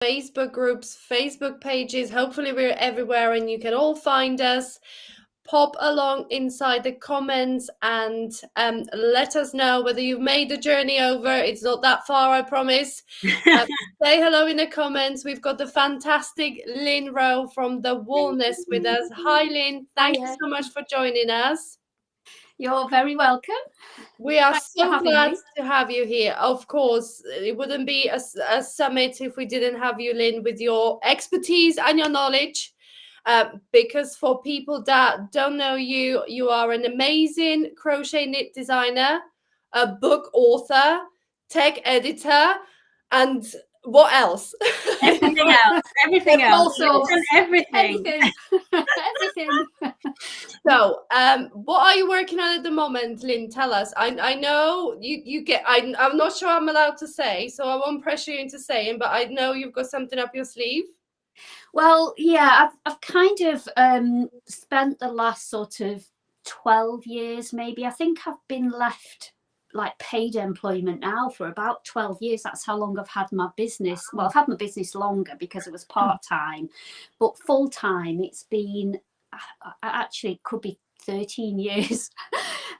Facebook groups, Facebook pages. Hopefully we're everywhere and you can all find us. Pop along inside the comments and let us know whether you've made the journey over. It's not that far, I promise. Say hello in the comments. We've got the fantastic Lynne Rowe from the Woolnest with us. Hi, Lynne. Thank you so much for joining us. You're very welcome. We are so glad to have you here. Of course, it wouldn't be a summit if we didn't have you, Lynne, with your expertise and your knowledge. Because for people that don't know you, you are an amazing crochet knit designer, a book author, tech editor, and what else? Everything else. Everything else. Everything. Everything. So, what are you working on at the moment, Lynne? Tell us. I know you get. I'm not sure I'm allowed to say, so I won't pressure you into saying. But I know you've got something up your sleeve. Well, yeah, I've kind of spent the last sort of 12 years, maybe. I think I've been left like paid employment now for about 12 years. That's how long I've had my business. Well, I've had my business longer because it was part-time, but full-time it's been, actually it could be 13 years.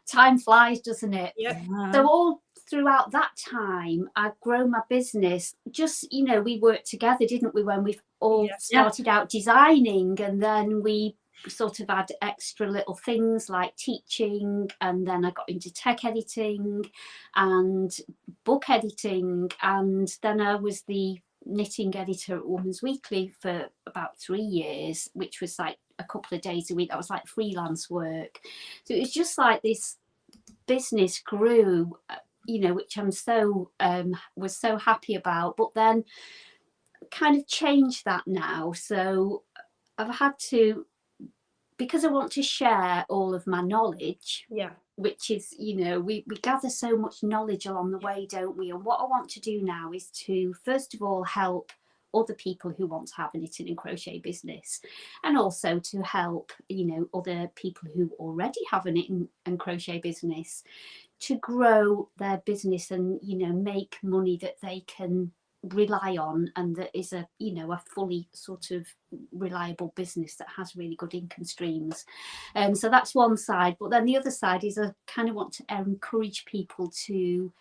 Time flies, doesn't it? Yeah. So all throughout that time I've grown my business. Just, you know, we worked together, didn't we, when we all started out designing, and then we sort of had extra little things like teaching, and then I got into tech editing and book editing, and then I was the knitting editor at Women's Weekly for about 3 years, which was like a couple of days a week. That was like freelance work. So it was just like this business grew, you know, which I'm so was so happy about, but then kind of changed that now. So I've had to, because I want to share all of my knowledge, which is, you know, we gather so much knowledge along the way, don't we? And what I want to do now is to, first of all, help other people who want to have a knitting and crochet business, and also to help, you know, other people who already have a knitting and crochet business to grow their business and, you know, make money that they can rely on, and that is a, you know, a fully sort of reliable business that has really good income streams. So that's one side, but then the other side is I kind of want to encourage people to,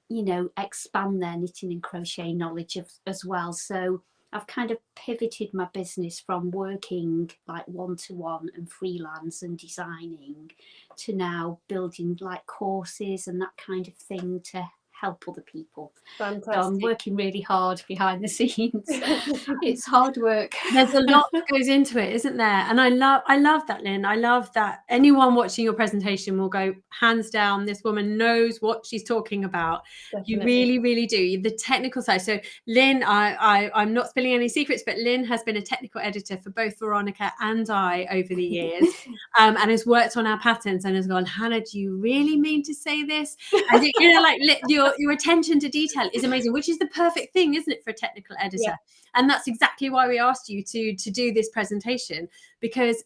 you know, expand their knitting and crochet knowledge as well. So I've kind of pivoted my business from working like one-to-one and freelance and designing to now building like courses and that kind of thing to help other people. Fantastic. So I'm working really hard behind the scenes. It's hard work. There's a lot that goes into it, isn't there? And I love that, Lynne. I love that anyone watching your presentation will go, hands down, this woman knows what she's talking about. Definitely. You really, really do. The technical side. So Lynne, I'm not spilling any secrets, but Lynne has been a technical editor for both Veronika and I over the years, and has worked on our patterns and has gone, Hannah, do you really mean to say this? And you know, like your attention to detail is amazing, which is the perfect thing, isn't it, for a technical editor? Yeah. And that's exactly why we asked you to do this presentation, because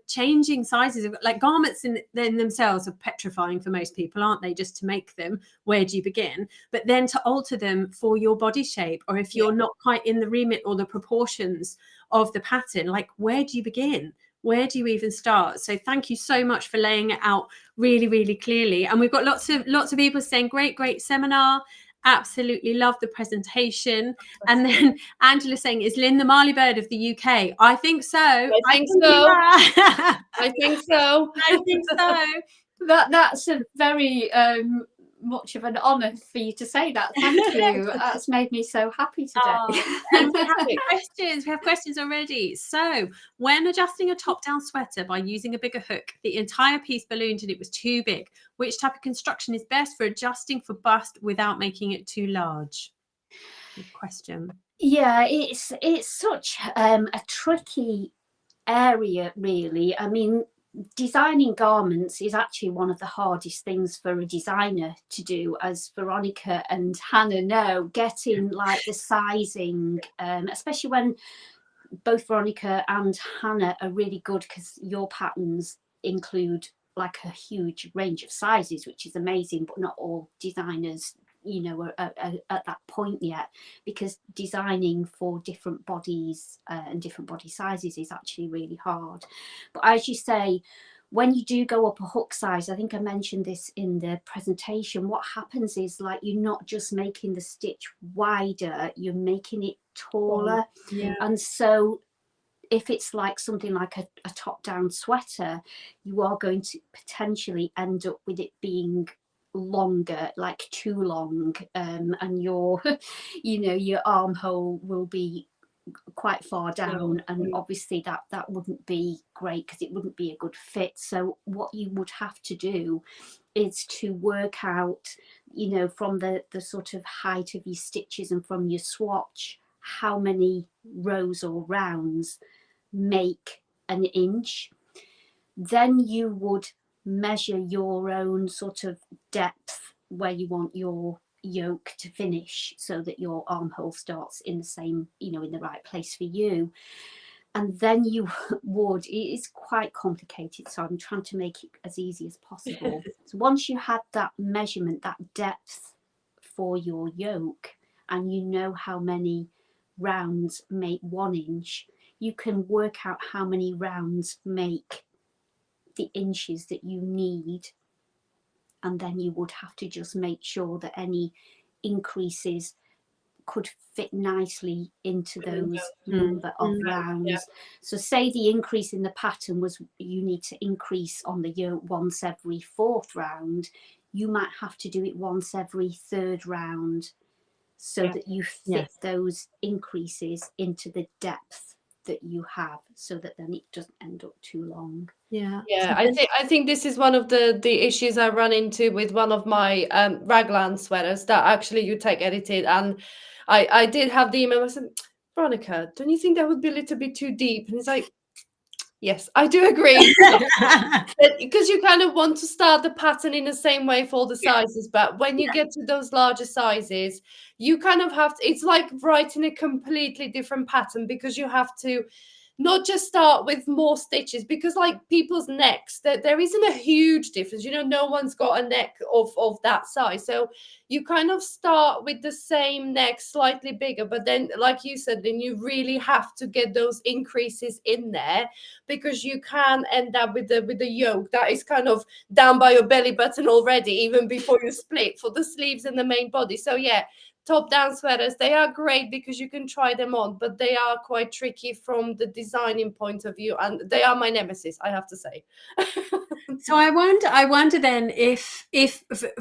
changing sizes of like garments in themselves are petrifying for most people, aren't they? Just to make them, where do you begin? But then to alter them for your body shape, or if you're not quite in the remit or the proportions of the pattern, like where do you begin? Where do you even start? So thank you so much for laying it out really, really clearly. And we've got lots of people saying, great seminar. Absolutely love the presentation. And then Angela saying, is Lynne the Marley Bird of the UK? I think so. I think so. I think so. I think so. That's a very much of an honour for you to say that. Thank you. That's made me so happy today. We have questions already. So when adjusting a top-down sweater by using a bigger hook, the entire piece ballooned and it was too big. Which type of construction is best for adjusting for bust without making it too large? Good question. Yeah, it's such a tricky area, really. I mean, designing garments is actually one of the hardest things for a designer to do, as Veronika and Hannah know. Getting like the sizing, especially when both Veronika and Hannah are really good, because your patterns include like a huge range of sizes, which is amazing, but not all designers you know, at that point yet, because designing for different bodies and different body sizes is actually really hard. But as you say, when you do go up a hook size, I think I mentioned this in the presentation, what happens is, like, you're not just making the stitch wider, you're making it taller. Yeah. And so if it's like something like a top-down sweater, you are going to potentially end up with it being longer, like too long, and your you know, your armhole will be quite far down, and obviously that wouldn't be great, because it wouldn't be a good fit. So what you would have to do is to work out, you know, from the sort of height of your stitches and from your swatch, how many rows or rounds make an inch. Then you would measure your own sort of depth where you want your yoke to finish, so that your armhole starts in the same, you know, in the right place for you. And then you would, it is quite complicated, so I'm trying to make it as easy as possible. So once you had that measurement, that depth for your yoke, and you know how many rounds make 1 inch, you can work out how many rounds make the inches that you need. And then you would have to just make sure that any increases could fit nicely into those number of rounds. Yeah. So say the increase in the pattern was, you need to increase on the yoke once every 4th round, you might have to do it once every 3rd round, so that you fit those increases into the depth that you have, so that then it doesn't end up too long. Yeah, I think this is one of the issues I run into with one of my raglan sweaters that actually you take edited, and I did have the email. I said, Veronika, don't you think that would be a little bit too deep? And he's like, yes, I do agree. Because you kind of want to start the pattern in the same way for all the sizes, but when you get to those larger sizes, you kind of have to, it's like writing a completely different pattern, because you have to not just start with more stitches, because like people's necks, there isn't a huge difference, you know, no one's got a neck of that size, so you kind of start with the same neck, slightly bigger, but then, like you said, then you really have to get those increases in there, because you can end up with the yoke that is kind of down by your belly button already, even before you split for the sleeves and the main body. So yeah, top-down sweaters, they are great because you can try them on, but they are quite tricky from the designing point of view, and they are my nemesis, I have to say. So I wonder then if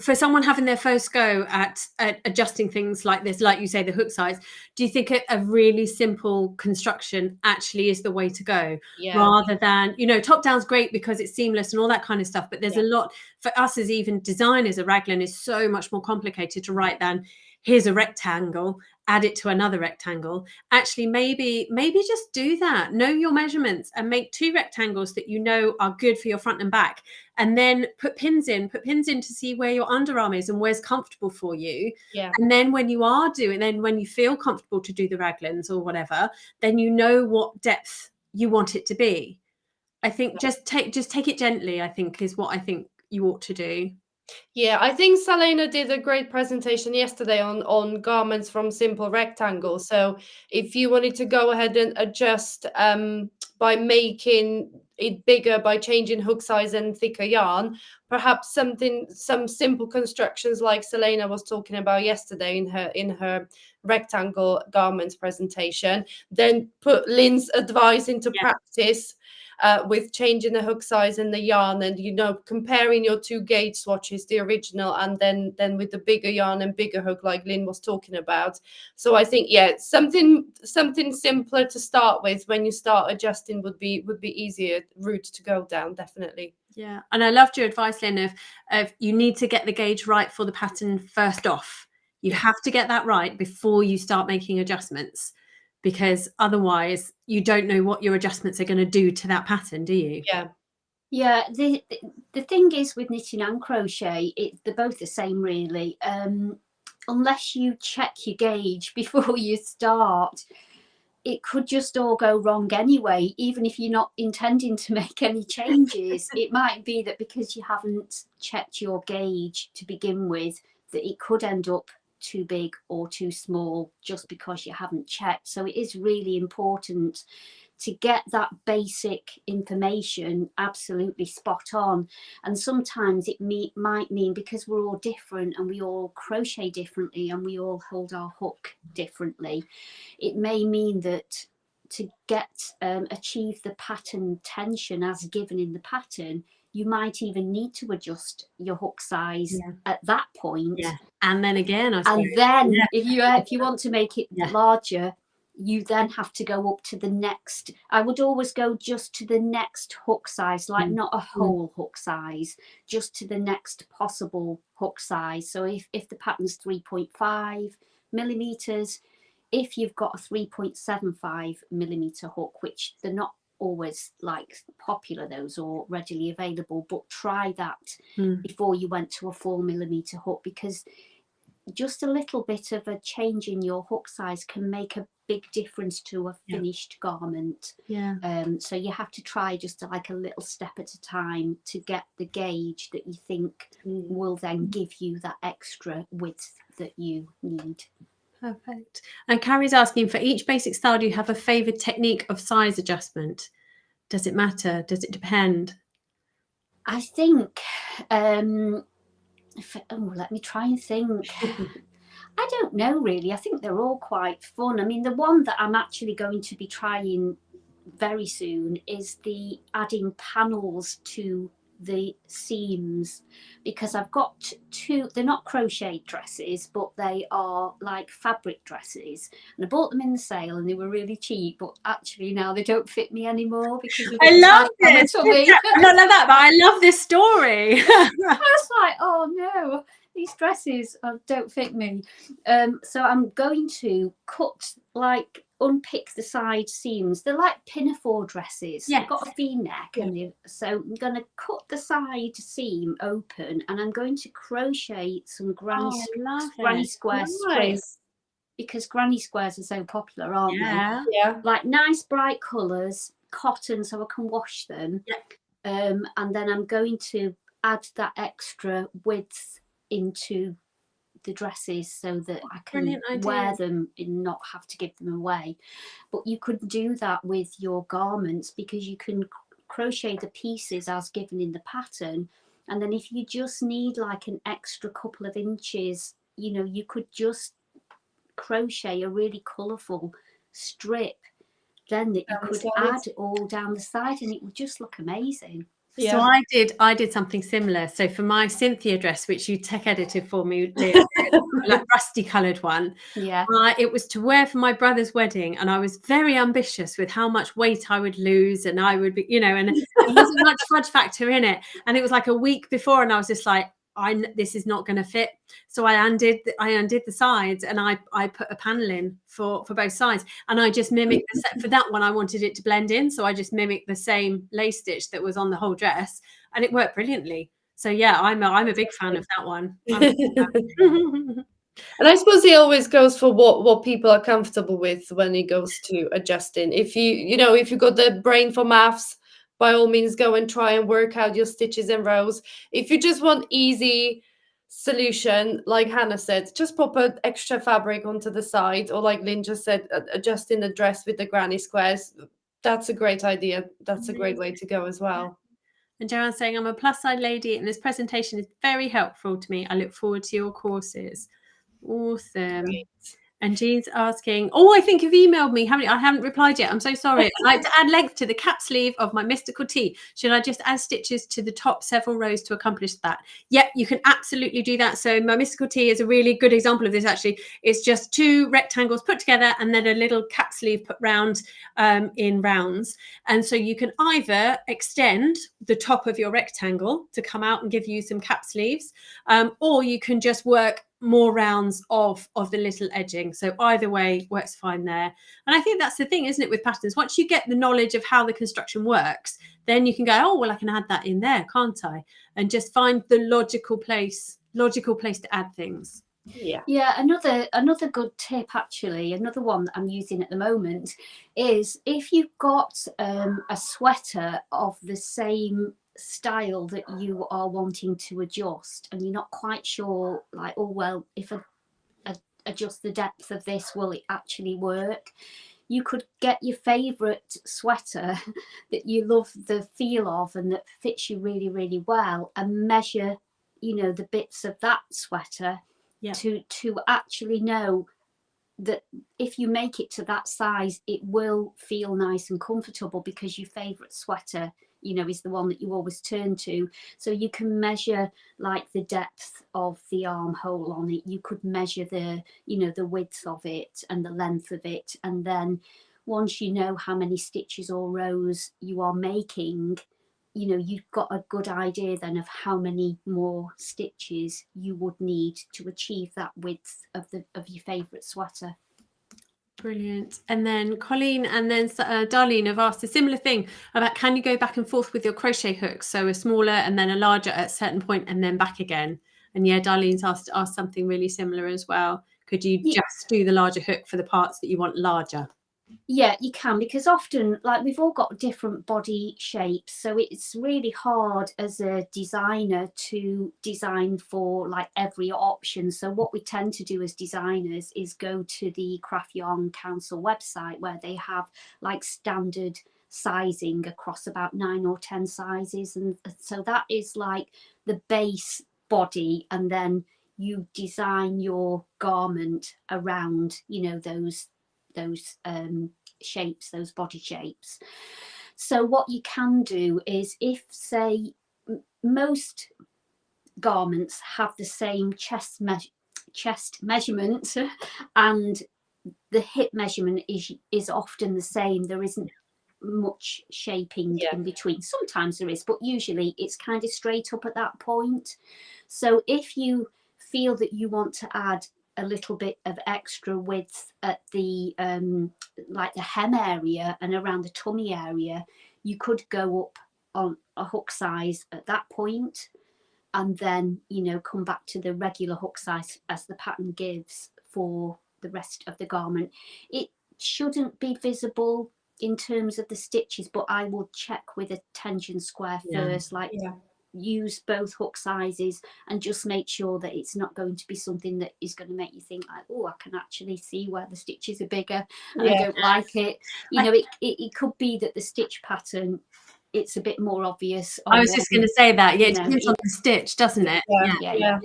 for someone having their first go at adjusting things like this, like you say, the hook size, do you think a really simple construction actually is the way to go, rather than, you know, top down's great because it's seamless and all that kind of stuff, but there's a lot for us as even designers. A raglan is so much more complicated to write than here's a rectangle, add it to another rectangle. Actually, maybe just do that. Know your measurements and make 2 rectangles that you know are good for your front and back. And then put pins in to see where your underarm is and where's comfortable for you. Yeah. And then when you are doing, then when you feel comfortable to do the raglans or whatever, then you know what depth you want it to be. I think just take it gently, I think, is what I think you ought to do. Yeah, I think Selena did a great presentation yesterday on garments from simple rectangles. So if you wanted to go ahead and adjust by making it bigger, by changing hook size and thicker yarn, perhaps some simple constructions like Selena was talking about yesterday in her rectangle garments presentation, then put Lynn's advice into practice. With changing the hook size and the yarn, and, you know, comparing your 2 gauge swatches, the original, and then with the bigger yarn and bigger hook like Lynn was talking about. So I think, something simpler to start with when you start adjusting would be easier route to go down, definitely. Yeah, and I loved your advice, Lynn, of you need to get the gauge right for the pattern first off. You have to get that right before you start making adjustments, because otherwise you don't know what your adjustments are going to do to that pattern, do you? Yeah, the thing is with knitting and crochet, they're both the same, really. Unless you check your gauge before you start, it could just all go wrong anyway, even if you're not intending to make any changes. It might be that because you haven't checked your gauge to begin with, that it could end up too big or too small just because you haven't checked. So it is really important to get that basic information absolutely spot on. And sometimes it might mean, because we're all different and we all crochet differently and we all hold our hook differently, it may mean that to achieve the pattern tension as given in the pattern, you might even need to adjust your hook size at that point. Yeah. And then again, I suppose. And then if you want to make it larger, you then have to go up to the next. I would always go just to the next hook size, like not a whole hook size, just to the next possible hook size. So if the pattern's 3.5 millimeters, if you've got a 3.75 millimeter hook, which they're not always like popular, those, or readily available, but try that before you went to a 4 millimeter hook, because just a little bit of a change in your hook size can make a big difference to a finished garment. So you have to try just like a little step at a time to get the gauge that you think will then give you that extra width that you need. Perfect. And Carrie's asking, for each basic style, do you have a favoured technique of size adjustment? Does it matter? Does it depend? I think, let me try and think. I don't know really. I think they're all quite fun. I mean, the one that I'm actually going to be trying very soon is the adding panels to the seams, because I've got two. They're not crochet dresses, but they are like fabric dresses, and I bought them in the sale and they were really cheap, but actually now they don't fit me anymore because I love this. I don't know that, but I love this story. I was like, oh no, these dresses don't fit me. So I'm going to unpick the side seams. They're like pinafore dresses. They've got a V-neck, so I'm going to cut the side seam open, and I'm going to crochet some granny square strips, because granny squares are so popular, aren't they? Yeah. Like nice bright colours, cotton, so I can wash them. And then I'm going to add that extra width into the dresses so that I can wear them and not have to give them away. But you could do that with your garments, because you can crochet the pieces as given in the pattern, and then if you just need like an extra couple of inches, you could just crochet a really colourful strip then that you could add all down the side, and it would just look amazing. So I did something similar. So for my Cynthia dress, which you tech edited for me, like rusty coloured one, it was to wear for my brother's wedding, and I was very ambitious with how much weight I would lose, and I would be, and there wasn't much fudge factor in it. And it was like a week before, and I was just like, this is not going to fit. So I undid the sides, and I put a panel in for both sides, and I just mimicked the set. For that one, I wanted it to blend in, so I just mimicked the same lace stitch that was on the whole dress, and it worked brilliantly. So I'm a big fan of that one. And I suppose it always goes for what people are comfortable with when it goes to adjusting. If if you got the brain for maths, by all means go and try and work out your stitches and rows. If you just want easy solution, like Hannah said, just pop an extra fabric onto the side, or like Lynn just said, adjusting the dress with the granny squares. That's a great idea. That's a great way to go as well. And Joanne's saying, I'm a plus size lady and this presentation is very helpful to me. I look forward to your courses. Awesome. Great. And Jean's asking, I think you've emailed me, haven't you? I haven't replied yet. I'm so sorry. I'd like to add length to the cap sleeve of my mystical tee. Should I just add stitches to the top several rows to accomplish that? Yep, you can absolutely do that. So my mystical tee is a really good example of this, actually. It's just two rectangles put together and then a little cap sleeve put round in rounds. And so you can either extend the top of your rectangle to come out and give you some cap sleeves, or you can just work more rounds of the little edging. So either way works fine there. And I think that's the thing, isn't it, with patterns? Once you get the knowledge of how the construction works, then you can go, I can add that in there, can't I? And just find the logical place to add things. Yeah, another good tip, actually, another one that I'm using at the moment, is if you've got a sweater of the same style that you are wanting to adjust, and you're not quite sure, like, oh well, if I adjust the depth of this, will it actually work? You could get your favorite sweater that you love the feel of and that fits you really, really well, and measure, you know, the bits of that sweater to actually know that if you make it to that size, it will feel nice and comfortable, because your favorite sweater, you know, is the one that you always turn to. So you can measure like the depth of the armhole on it. You could measure the, you know, the width of it and the length of it. And then once you know how many stitches or rows you are making, you know, you've got a good idea then of how many more stitches you would need to achieve that width of your favorite sweater. Brilliant. And then Colleen and then Darlene have asked a similar thing about, can you go back and forth with your crochet hooks, so a smaller and then a larger at a certain point and then back again? And yeah, Darlene's asked something really similar as well. Could you just do the larger hook for the parts that you want larger? Yeah, you can, because often, like, we've all got different body shapes, so it's really hard as a designer to design for like every option. So what we tend to do as designers is go to the Craft Yarn Council website, where they have like standard sizing across about 9 or 10 sizes, and so that is like the base body, and then you design your garment around, you know, those shapes, those body shapes. So what you can do is, if say most garments have the same chest measurement and the hip measurement is often the same, there isn't much shaping in between. Sometimes there is, but usually it's kind of straight up at that point. So if you feel that you want to add a little bit of extra width at the like the hem area and around the tummy area, you could go up on a hook size at that point, and then, you know, come back to the regular hook size as the pattern gives for the rest of the garment. It shouldn't be visible in terms of the stitches, but I will check with a tension square first, use both hook sizes and just make sure that it's not going to be something that is going to make you think like, oh, I can actually see where the stitches are bigger and I don't like it. You know, it could be that the stitch pattern, it's a bit more obvious. I was just going to say that. Yeah, it depends on the stitch, doesn't it? Yeah.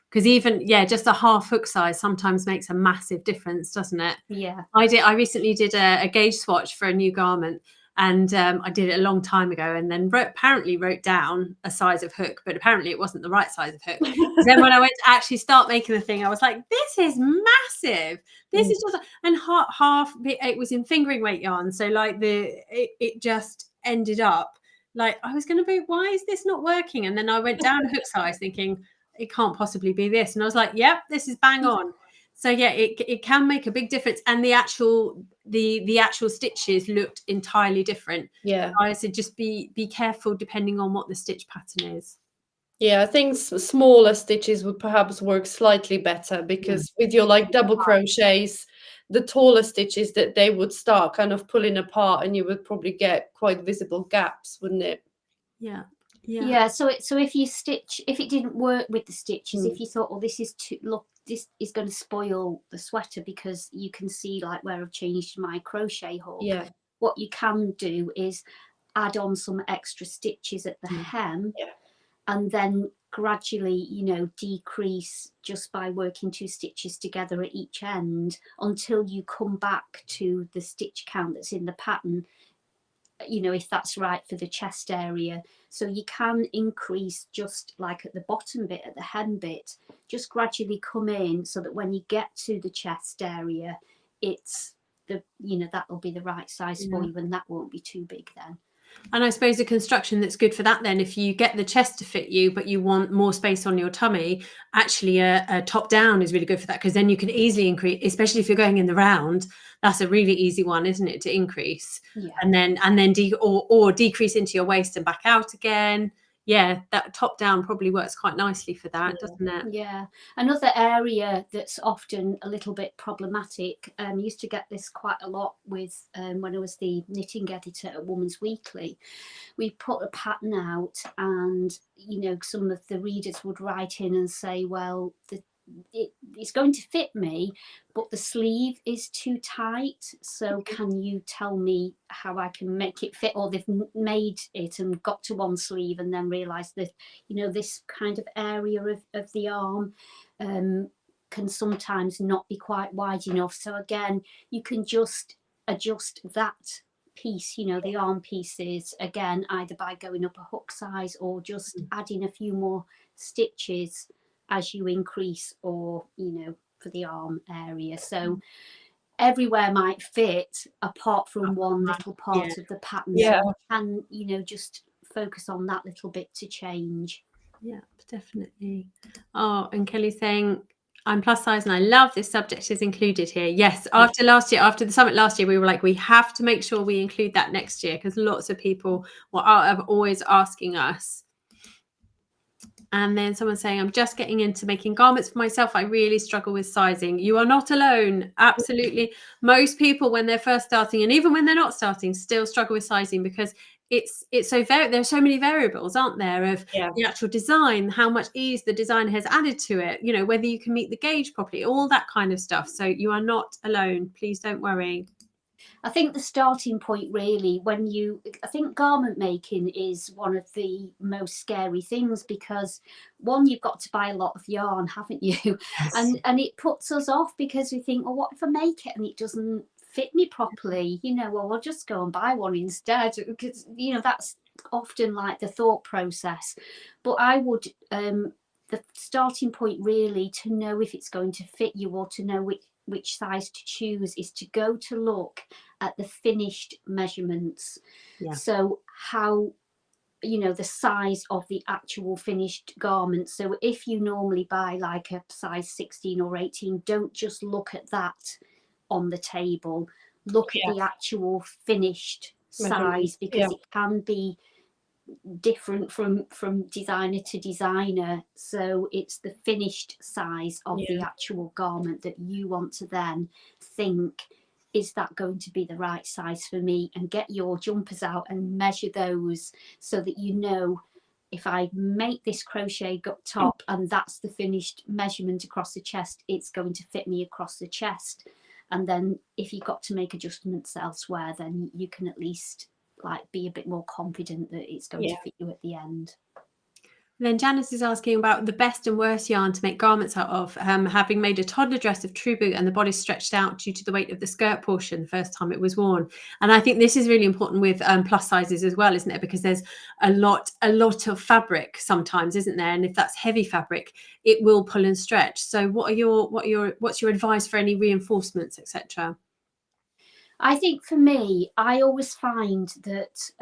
Because even just a half hook size sometimes makes a massive difference, doesn't it? Yeah. I recently did a gauge swatch for a new garment, and I did it a long time ago, and then apparently wrote down a size of hook, but apparently it wasn't the right size of hook. Then when I went to actually start making the thing, I was like, this is massive. This is just, and half it was in fingering weight yarn, so like it just ended up like I was going to be, why is this not working? And then I went down a hook size thinking it can't possibly be this, and I was like, yep, this is bang on. So yeah, it can make a big difference, and the actual stitches looked entirely different. Yeah, I said just be careful depending on what the stitch pattern is. Yeah, I think smaller stitches would perhaps work slightly better, because with your like double crochets, the taller stitches that they would start kind of pulling apart, and you would probably get quite visible gaps, wouldn't it? Yeah. So if it didn't work with the stitches, if you thought, oh, this is this is going to spoil the sweater because you can see like where I've changed my crochet hook. Yeah. What you can do is add on some extra stitches at the hem, and then gradually, you know, decrease just by working 2 stitches together at each end until you come back to the stitch count that's in the pattern, you know, if that's right for the chest area. So you can increase just like at the bottom bit, at the hem bit, just gradually come in so that when you get to the chest area, it's the, you know, that will be the right size for you, and that won't be too big then. And I suppose a construction that's good for that then, if you get the chest to fit you but you want more space on your tummy, actually a top down is really good for that, because then you can easily increase, especially if you're going in the round. That's a really easy one, isn't it, to increase? And then decrease into your waist and back out again. yeah, that top down probably works quite nicely for that, doesn't it? Yeah. Another area that's often a little bit problematic, used to get this quite a lot with when I was the knitting editor at Woman's Weekly. We put a pattern out and, you know, some of the readers would write in and say, well, it's going to fit me, but the sleeve is too tight, so can you tell me how I can make it fit? Or they've made it and got to one sleeve and then realized that, you know, this kind of area of the arm can sometimes not be quite wide enough. So again, you can just adjust that piece, you know, the arm pieces, again, either by going up a hook size or just adding a few more stitches as you increase, or, you know, for the arm area. So everywhere might fit apart from one little part of the pattern. So you can, you know, just focus on that little bit to change. Yeah, definitely. Oh, and Kelly's saying, I'm plus size and I love this subject is included here. Yes, after last year, after the summit last year, we were like, we have to make sure we include that next year, because lots of people are always asking us. And then someone saying, I'm just getting into making garments for myself. I really struggle with sizing. You are not alone. Absolutely. Most people, when they're first starting, and even when they're not starting, still struggle with sizing, because it's so there's so many variables, aren't there, of the actual design, how much ease the designer has added to it, you know, whether you can meet the gauge properly, all that kind of stuff. So you are not alone. Please don't worry. I think the starting point really, I think garment making is one of the most scary things, because one, you've got to buy a lot of yarn, haven't you? Yes. And it puts us off, because we think, well, what if I make it and it doesn't fit me properly? You know, well, I'll just go and buy one instead, because, you know, that's often like the thought process. But I would, the starting point really, to know if it's going to fit you, or to know which size to choose, is to go to look at the finished measurements. So how, you know, the size of the actual finished garment. So if you normally buy like a size 16 or 18, don't just look at that on the table, look at the actual finished size, because it can be different from designer to designer. So it's the finished size of the actual garment that you want to then think, is that going to be the right size for me? And get your jumpers out and measure those, so that you know, if I make this crochet top and that's the finished measurement across the chest, it's going to fit me across the chest. And then if you've got to make adjustments elsewhere, then you can at least like be a bit more confident that it's going to fit you at the end. Then Janice is asking about the best and worst yarn to make garments out of, having made a toddler dress of true boot and the body stretched out due to the weight of the skirt portion the first time it was worn. And I think this is really important with plus sizes as well, isn't it? Because there's a lot of fabric sometimes, isn't there? And if that's heavy fabric, it will pull and stretch. So what's your advice for any reinforcements, etc.? I think for me, I always find that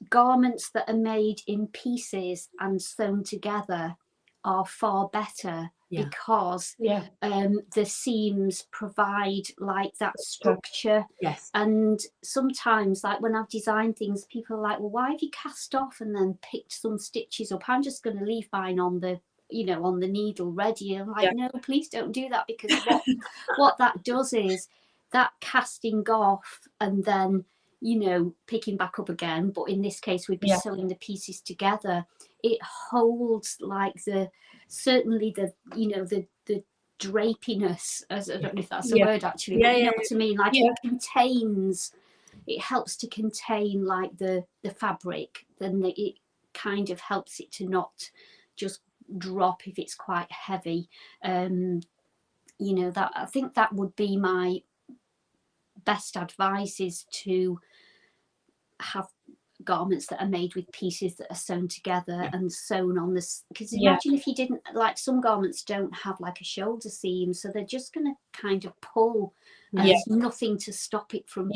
garments that are made in pieces and sewn together are far better, because the seams provide like that structure. And sometimes, like when I've designed things, people are like, well, why have you cast off and then picked some stitches up? I'm just going to leave mine on the, you know, on the needle ready. I'm like, no, please don't do that, because what that does is that casting off and then, you know, picking back up again, but in this case we'd be sewing the pieces together. It holds like certainly the you know, the drapiness, as I don't know if that's a word actually, but you know what I mean, like it helps to contain like the fabric, then it kind of helps it to not just drop if it's quite heavy. You know, that I think that would be my best advice, is to have garments that are made with pieces that are sewn together and sewn on this, because imagine if you didn't, like some garments don't have like a shoulder seam, so they're just going to kind of pull, and there's nothing to stop it from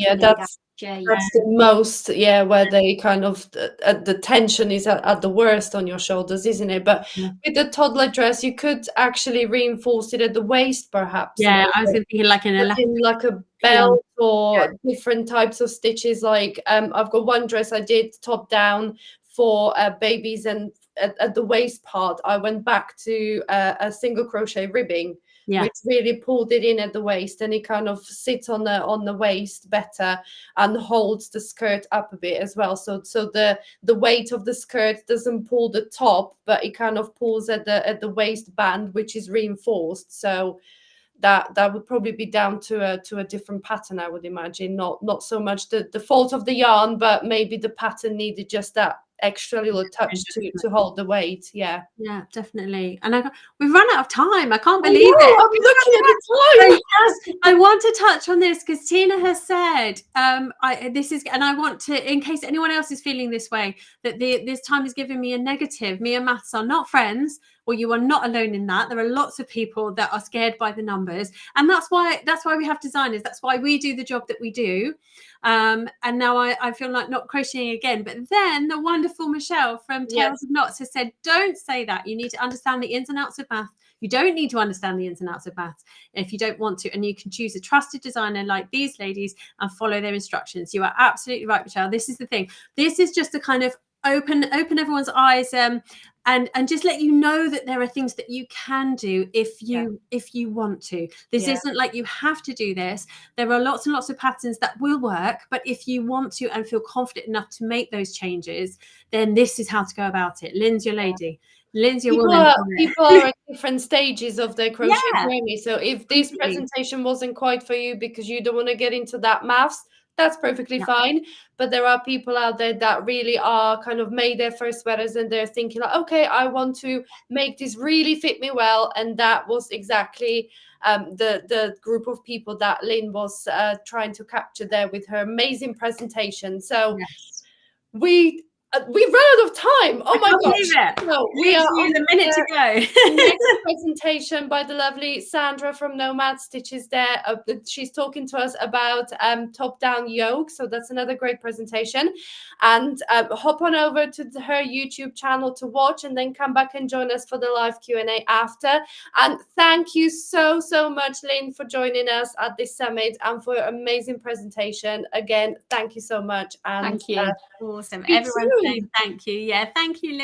that's the most where they kind of the tension is at the worst on your shoulders, isn't it? But with the toddler dress, you could actually reinforce it at the waist, perhaps. I was thinking like like a belt or different types of stitches. Like I've got one dress I did top down for babies, and at the waist part I went back to a single crochet ribbing, which really pulled it in at the waist, and it kind of sits on the waist better and holds the skirt up a bit as well. So the weight of the skirt doesn't pull the top, but it kind of pulls at the waistband, which is reinforced. So that would probably be down to a different pattern, I would imagine. Not so much the fault of the yarn, but maybe the pattern needed just that extra little touch to hold the weight. Yeah, definitely. And we've run out of time. I can't believe it. I'm looking at the time. Yes, I want to touch on this because Tina has said and I want to, in case anyone else is feeling this way, that this time is giving me a negative. Me and maths are not friends. Well, you are not alone in that. There are lots of people that are scared by the numbers, and that's why we have designers. That's why we do the job that we do. And now I feel like not crocheting again. But then the wonderful Michelle from Tales of Knots has said, don't say that. You need to understand the ins and outs of math. You don't need to understand the ins and outs of maths if you don't want to. And you can choose a trusted designer like these ladies and follow their instructions. You are absolutely right, Michelle. This is the thing. This is just to kind of open everyone's eyes and just let you know that there are things that you can do if you want to. This isn't like you have to do this. There are lots and lots of patterns that will work, but if you want to and feel confident enough to make those changes, then this is how to go about it. Lynn's your lady. Lynn's your woman. People are at different stages of their crochet journey. So if this presentation wasn't quite for you because you don't want to get into that maths, that's perfectly fine. But there are people out there that really are kind of made their first sweaters and they're thinking like, okay, I want to make this really fit me well. And that was exactly the group of people that Lynne was trying to capture there with her amazing presentation. So we've run out of time. Oh my gosh. No, we are on a minute to go. Next presentation by the lovely Sandra from Nomad Stitches there. She's talking to us about top-down yoke. So that's another great presentation. And hop on over to her YouTube channel to watch and then come back and join us for the live Q&A after. And thank you so much, Lynne, for joining us at this summit and for your amazing presentation. Again, thank you so much. And thank you. Awesome. Everyone saying thank you. Yeah, thank you, Lynne.